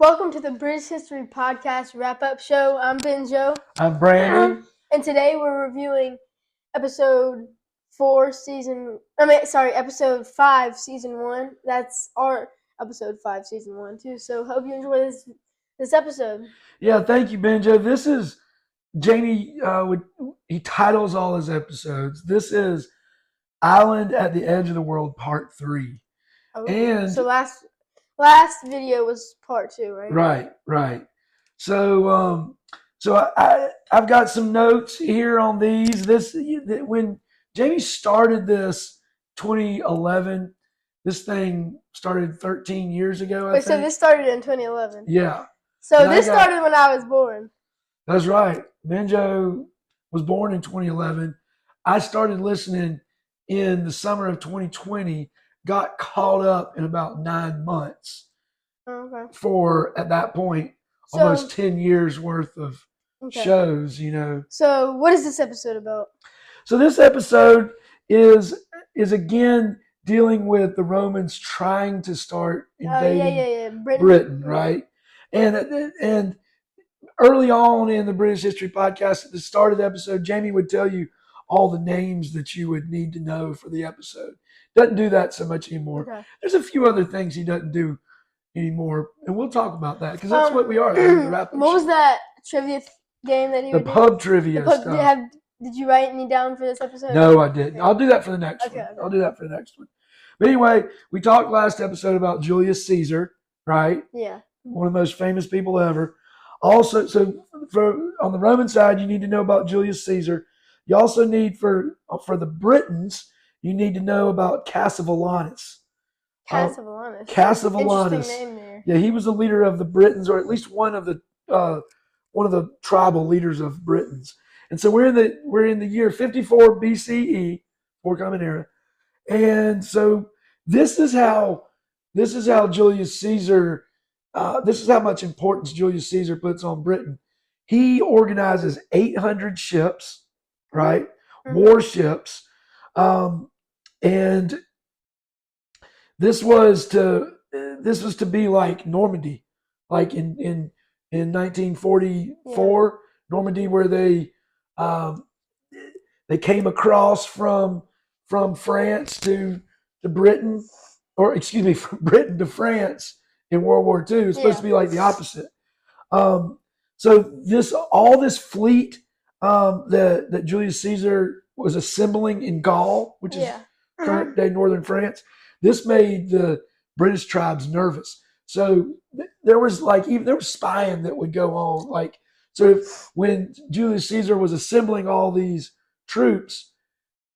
Welcome to the British History Podcast Wrap-Up Show. I'm Ben Joe. I'm Brandon. And today we're reviewing episode 5, season 1. That's our episode 5, season 1 too. So hope you enjoy this episode. Yeah, thank you, Benjo. This is Jamie. He titles all his episodes. This is Island at the Edge of the World, Part 3. Oh, And so last video was part 2, right? Right. So I've got some notes here on these. When Jamie started this 2011, this thing started 13 years ago. I think. So this started in 2011. Yeah. So this started when I was born. That's right. Benjo was born in 2011. I started listening in the summer of 2020, got caught up in about 9 months. Okay. For, at that point, almost 10 years worth of shows, So what is this episode about? So this episode is again dealing with the Romans trying to start invading Britain, right? And early on in the British History Podcast, at the start of the episode, Jamie would tell you all the names that you would need to know for the episode. Doesn't do that so much anymore. Okay. There's a few other things he doesn't do anymore, and we'll talk about that because that's what we are. What was that trivia game that he would do? The pub trivia stuff. Did you write any down for this episode? No, I didn't. Okay. I'll do that for the next one. I'll do that for the next one. But anyway, we talked last episode about Julius Caesar, right? Yeah. One of the most famous people ever. Also, so on the Roman side, you need to know about Julius Caesar. You also need for the Britons, you need to know about Cassivelaunus. Cassivelaunus. Interesting name there. Yeah, he was the leader of the Britons, or at least one of the tribal leaders of Britons. And so we're in the year 54 BCE, before Common Era, and so this is how Julius Caesar. This is how much importance Julius Caesar puts on Britain. He organizes 800 ships, right? Mm-hmm. Warships, and this was to be like Normandy, like in 1944, Normandy, where they came across from France to Britain, or excuse me, from Britain to France in World War II. It's supposed to be like the opposite. So all this fleet that Julius Caesar was assembling in Gaul, which is current day northern France, this made the British tribes nervous. So there was spying that would go on. When Julius Caesar was assembling all these troops,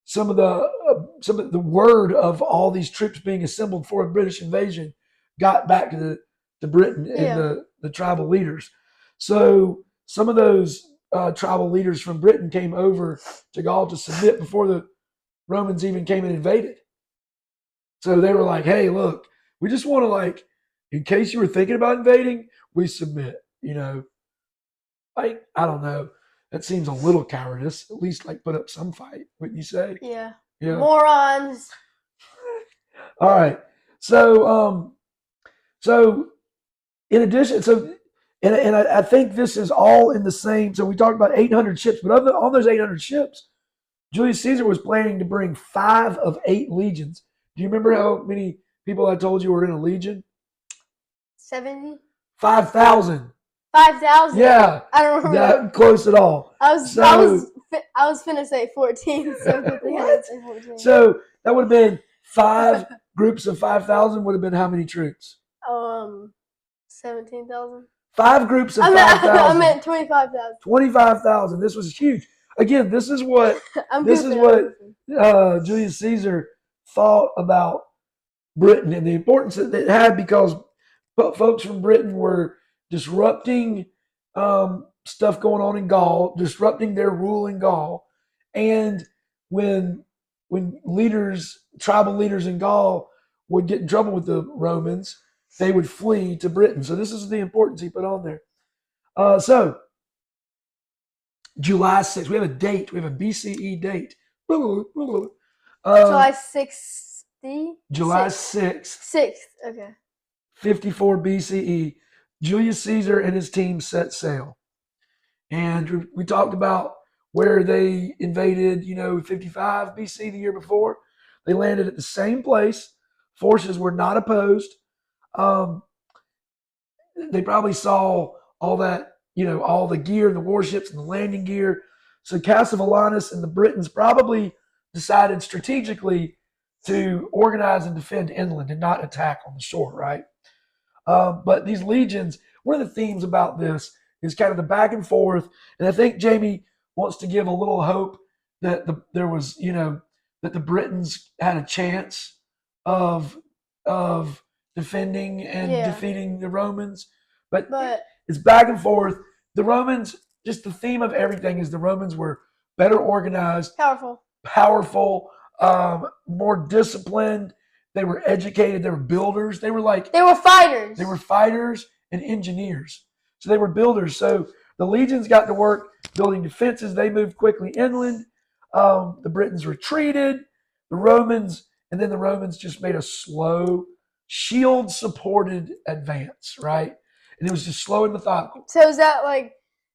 some of the word of all these troops being assembled for a British invasion got back to Britain and the tribal leaders. So some of those tribal leaders from Britain came over to Gaul to submit before the Romans even came and invaded. So they were like, "Hey, look, we just want to, in case you were thinking about invading, we submit." I don't know. That seems a little cowardice. At least put up some fight, wouldn't you say? Yeah. Morons. All right. So in addition, and I think this is all in the same. So we talked about 800 ships, but on those 800 ships, Julius Caesar was planning to bring 5 of 8 legions. Do you remember how many people I told you were in a legion? 70. 5,000. 5,000. Yeah. I don't remember. Not close at all. I was finna say 14. So good thing I didn't say 14. So that would have been 5 groups of 5,000. Would have been how many troops? 17,000. 5 groups of 5,000. I meant 25,000. 25,000. This was huge. Again, this is what Julius Caesar thought about Britain and the importance that it had, because folks from Britain were disrupting stuff going on in Gaul, disrupting their rule in Gaul, and when tribal leaders in Gaul would get in trouble with the Romans, they would flee to Britain. So this is the importance he put on there. So July 6th, we have a date. We have a BCE date. July 60? July 6th. 6th, okay. 54 BCE. Julius Caesar and his team set sail. And we talked about where they invaded, 55 BC, the year before. They landed at the same place. Forces were not opposed. Um, they probably saw all that, all the gear and the warships and the landing gear. So Cassivelaunus and the Britons probably decided strategically to organize and defend inland and not attack on the shore, right? But these legions, one of the themes about this is kind of the back and forth. And I think Jamie wants to give a little hope that there was, that the Britons had a chance of defending and defeating the Romans. But it's back and forth. The Romans, just the theme of everything is the Romans were better organized, powerful, more disciplined. They were educated. They were builders. They were fighters. They were fighters and engineers. So they were builders. So the legions got to work building defenses. They moved quickly inland. The Britons retreated. The Romans just made a slow, shield-supported advance, right? And it was just slow and methodical. So is that like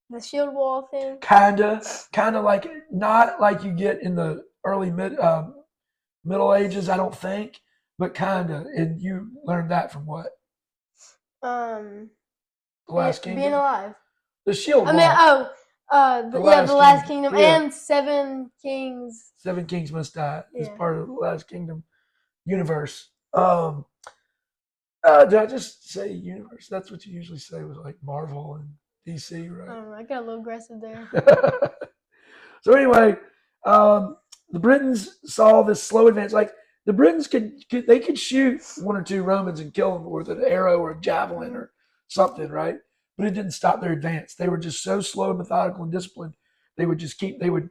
the shield wall thing? Kinda like, not like you get in the early Middle Ages, I don't think. But kinda, and you learned that from what? The Last Kingdom. Being alive. The shield wall. The Last Kingdom and Seven Kings. 7 Kings Must Die is part of the Last Kingdom universe. Did I just say universe? That's what you usually say with like Marvel and DC, right? I don't know. I got a little aggressive there. So anyway, the Britons saw this slow advance. Like, the Britons could shoot 1 or 2 Romans and kill them with an arrow or a javelin or something, right? But it didn't stop their advance. They were just so slow and methodical and disciplined. They would just they would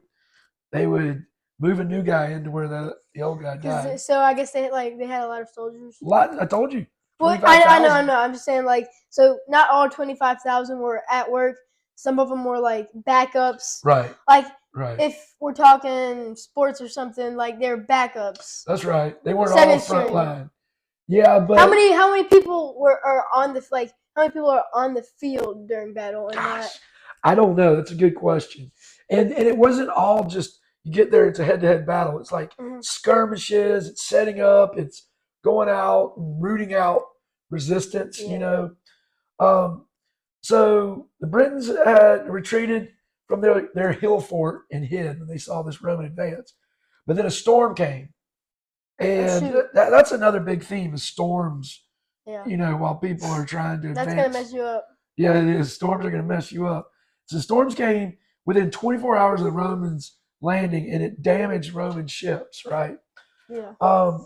move a new guy into where the old guy died. So I guess they had a lot of soldiers. I told you. Well, I know. I'm just saying, so not all 25,000 were at work. Some of them were like backups. Right. Right. If we're talking sports or something, they're backups. That's right. They weren't all front line. Yeah, but how many people are on the field during battle and not? I don't know. That's a good question. And it wasn't all just you get there, it's a head-to-head battle. It's like skirmishes, it's setting up, it's going out and rooting out resistance, So the Britons had retreated from their hill fort and hid when they saw this Roman advance. But then a storm came. And that's another big theme is storms, while people are trying to advance. That's going to mess you up. Yeah, it is. Storms are going to mess you up. So storms came within 24 hours of the Romans landing, and it damaged Roman ships, right? Yeah.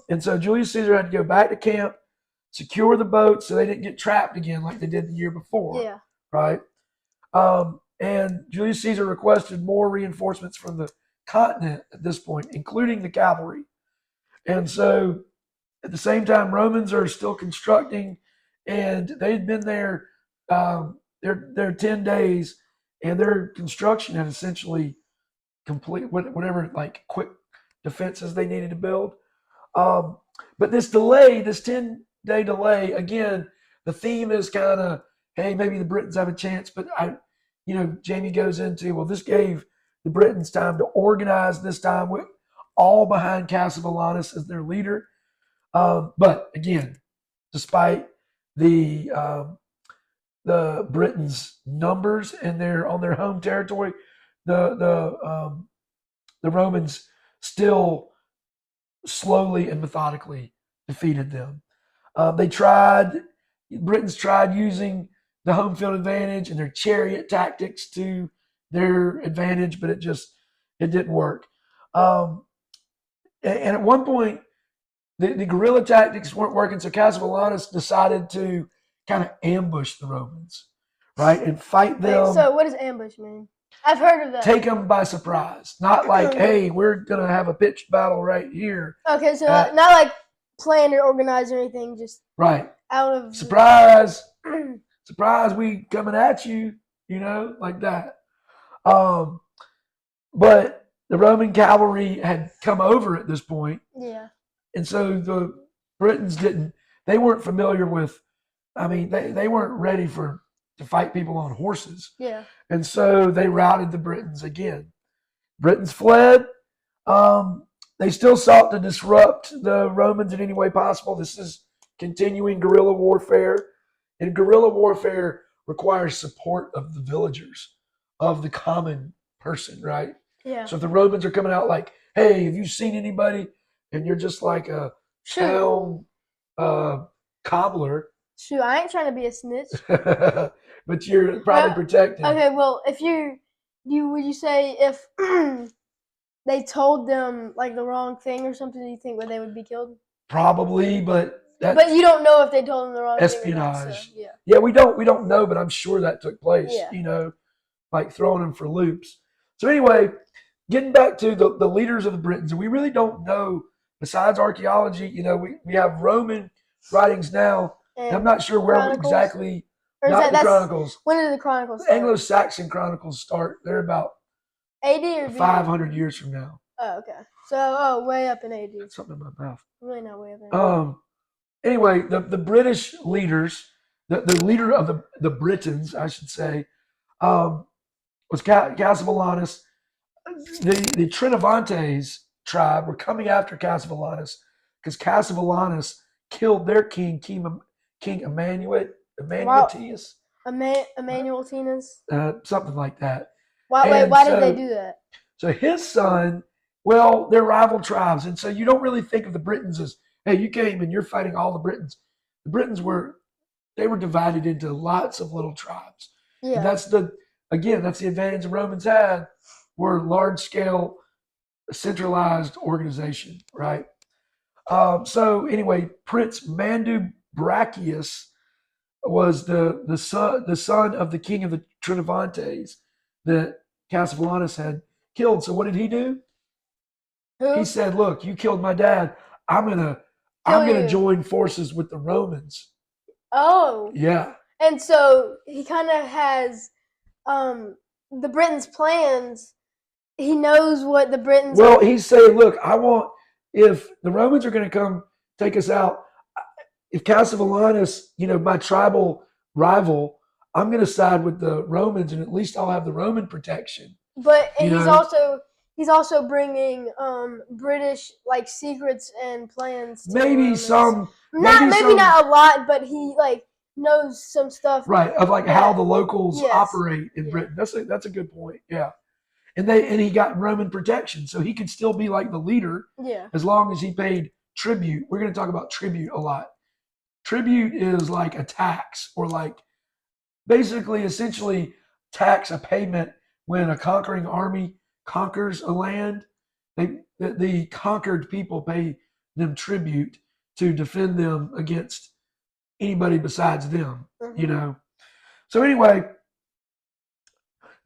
And so Julius Caesar had to go back to camp, secure the boats so they didn't get trapped again like they did the year before. Yeah. Right? And Julius Caesar requested more reinforcements from the continent at this point, including the cavalry. And so at the same time, Romans are still constructing, and they'd been there, they're 10 days, and their construction had essentially complete whatever quick defenses they needed to build. But this 10-day delay, again, the theme is kind of, hey, maybe the Britons have a chance, but Jamie goes into, this gave the Britons time to organize this time with all behind Cassivelaunus as their leader. But again, despite the Britons' numbers and on their home territory, the Romans still slowly and methodically defeated them. Britons tried using the home field advantage and their chariot tactics to their advantage, but it didn't work. And at one point, the guerrilla tactics weren't working, so Cassivelaunus decided to kind of ambush the Romans, right, and fight them. So what does ambush mean? I've heard of that. Take them by surprise. Not like, hey, we're going to have a pitched battle right here. Okay, so not like planned or organized or anything, just right out of... Surprise. Surprise, we coming at you, like that. But the Roman cavalry had come over at this point. Yeah. And so the Britons they weren't familiar with I mean, they weren't ready to fight people on horses. Yeah. And so they routed the Britons again. Britons fled. They still sought to disrupt the Romans in any way possible. This is continuing guerrilla warfare. And guerrilla warfare requires support of the villagers, of the common person, right? Yeah. So if the Romans are coming out like, hey, have you seen anybody? And you're just like a town cobbler. Shoot, I ain't trying to be a snitch. But you're probably protected. Okay, well, if would you say if they told them like the wrong thing or something, do you think they would be killed? Probably, but you don't know if they told them the wrong espionage. thing or not, so, yeah. Yeah, we don't know, but I'm sure that took place. Yeah. You know, like throwing them for loops. So anyway, getting back to the leaders of the Britons, we really don't know. Besides archaeology, you know, we have Roman writings now. And I'm not sure where exactly. Or not the Chronicles. When did the Chronicles start? Anglo-Saxon Chronicles start. They're about AD or 500 years from now. Oh, okay. So, way up in AD. Something in my mouth. Really not way up in AD. Anyway, the British leaders, the leader of the Britons, I should say, was Cassivellaunus. The Trinovantes tribe were coming after Cassivellaunus because Cassivellaunus killed their king Emmanuel Tius. Emmanuel Tius? Something like that. Why did they do that? So his son, well, they're rival tribes. And so you don't really think of the Britons as, hey, you came and you're fighting all the Britons. The Britons were divided into lots of little tribes. Yeah. And that's the advantage the Romans had, were large-scale, centralized organization, right? So anyway, Prince Mandubracius was the son of the king of the Trinovantes that Cassivellaunus had killed. So what did he do? Who? He said, "Look, you killed my dad. I'm gonna join forces with the Romans." Oh. Yeah. And so he kind of has the Britons' plans. He knows what the Britons. Well, he's saying, "Look, if the Romans are going to come take us out, if Cassivellaunus, my tribal rival, I'm going to side with the Romans, and at least I'll have the Roman protection." But he's also bringing British like secrets and plans. To maybe some, maybe not a lot, but he knows some stuff, right? Of how the locals operate in Britain. That's a good point. Yeah. And he got Roman protection, so he could still be like the leader, as long as he paid tribute. We're going to talk about tribute a lot. Tribute is like a tax, or essentially tax, a payment when a conquering army conquers a land. The conquered people pay them tribute to defend them against anybody besides them. Mm-hmm. So anyway,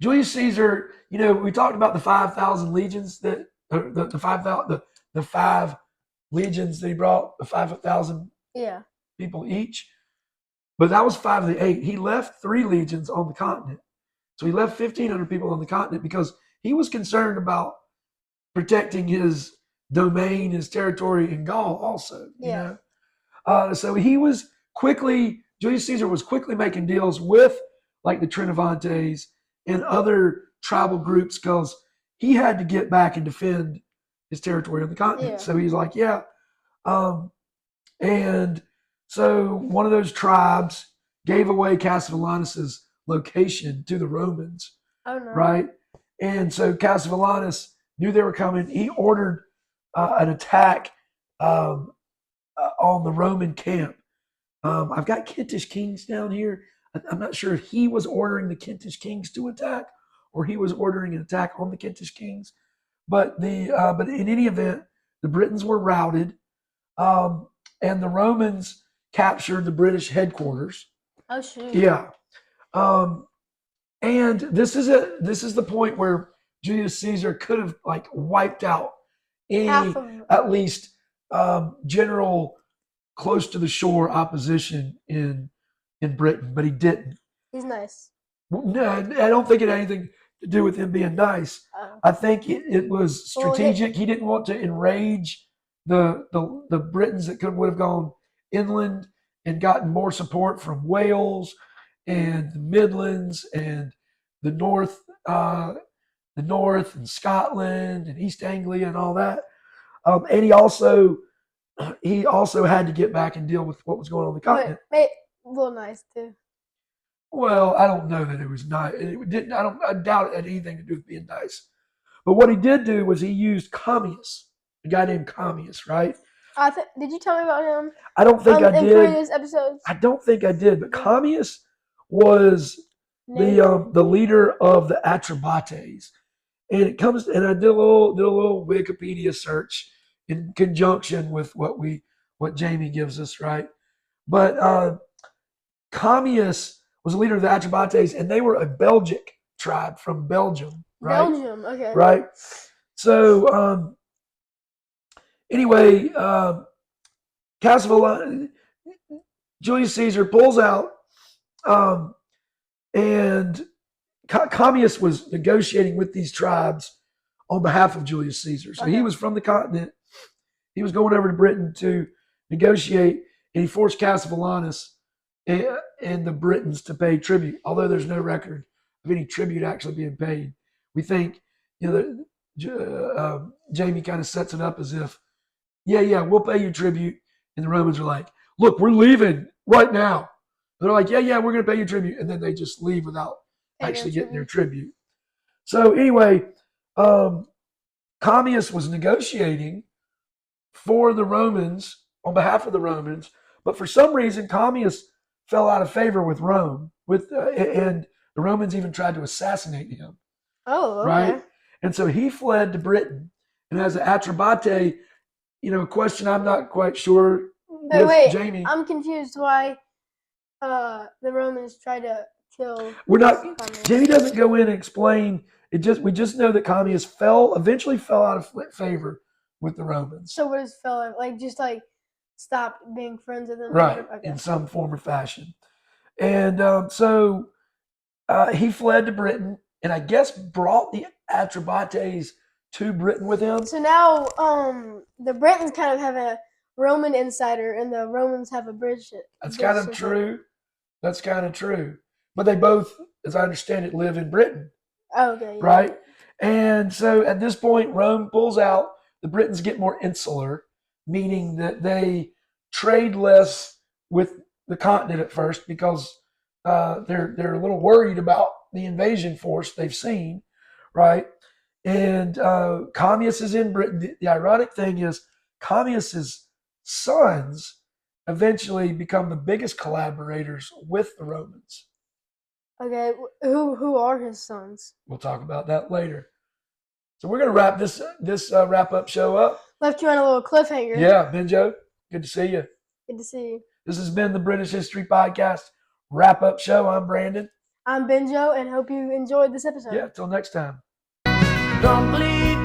Julius Caesar, we talked about the 5,000 legions the 5 legions that he brought, the 5,000 people each. But that was 5 of the 8. He left 3 legions on the continent. So he left 1,500 people on the continent because he was concerned about protecting his domain, his territory in Gaul also. So Julius Caesar was quickly making deals with the Trinovantes and other tribal groups because he had to get back and defend his territory on the continent. Yeah. So he's like, yeah. And so one of those tribes gave away Cassivellaunus's location to the Romans. Oh, no. Right? And so Cassivellaunus knew they were coming. He ordered an attack on the Roman camp. I've got Kentish kings down here. I'm not sure if he was ordering the Kentish kings to attack or he was ordering an attack on the Kentish kings. But in any event, the Britons were routed, and the Romans captured the British headquarters. Oh shoot! Yeah, and this is the point where Julius Caesar could have wiped out any at least general close to the shore opposition in Britain, but he didn't. He's nice. No, I don't think it had anything to do with him being nice. I think it was strategic. He didn't want to enrage the Britons that would have gone inland and gotten more support from Wales and the Midlands and the North, and Scotland and East Anglia and all that. And he also had to get back and deal with what was going on the continent. But a little nice too. Well, I don't know that it was nice. It didn't. I doubt it had anything to do with being nice. But what he did do was he used Commius, a guy named Commius, right? Did you tell me about him? I don't think I did. In previous episodes? I don't think I did. But Commius was the leader of the Atrebates, and it comes. And I did a little Wikipedia search in conjunction with what Jamie gives us, right? But Commius was a leader of the Atrebates, and they were a Belgic tribe from Belgium, right? Belgium, okay. Right. So anyway, Julius Caesar pulls out, and Commius was negotiating with these tribes on behalf of Julius Caesar. So he was from the continent. He was going over to Britain to negotiate, and he forced Cassivellaunus and the Britons to pay tribute, although there's no record of any tribute actually being paid. We think, Jamie kind of sets it up as if, we'll pay you tribute. And the Romans are like, look, we're leaving right now. They're like, we're going to pay you tribute. And then they just leave without actually getting their tribute. So anyway, Commius was negotiating for the Romans, on behalf of the Romans, but for some reason, Commius fell out of favor with Rome, and the Romans even tried to assassinate him. Oh, okay. Right? And so he fled to Britain, and as an Atrebate, question I'm not quite sure. But wait, Jamie, I'm confused why the Romans tried to kill. Jamie doesn't go in and explain. We just know that Commius eventually fell out of favor with the Romans. So what does fell out? Just stopped being friends with them? Right, in some form or fashion. And so he fled to Britain, and I guess brought the Atrebates to Britain with him. So now the Britons kind of have a Roman insider, and the Romans have a British. That's kind of true. That's kind of true. But they both, as I understand it, live in Britain. Oh, okay. Yeah. Right? And so at this point, Rome pulls out. The Britons get more insular, meaning that they trade less with the continent at first because they're a little worried about the invasion force they've seen, right? And Commius is in Britain. The ironic thing is Commius's sons eventually become the biggest collaborators with the Romans. Okay, who are his sons? We'll talk about that later. So we're going to wrap this wrap-up show up. Left you on a little cliffhanger. Yeah, Benjo, good to see you. Good to see you. This has been the British History Podcast wrap-up show. I'm Brandon. I'm Benjo, and hope you enjoyed this episode. Yeah, till next time. Don't believe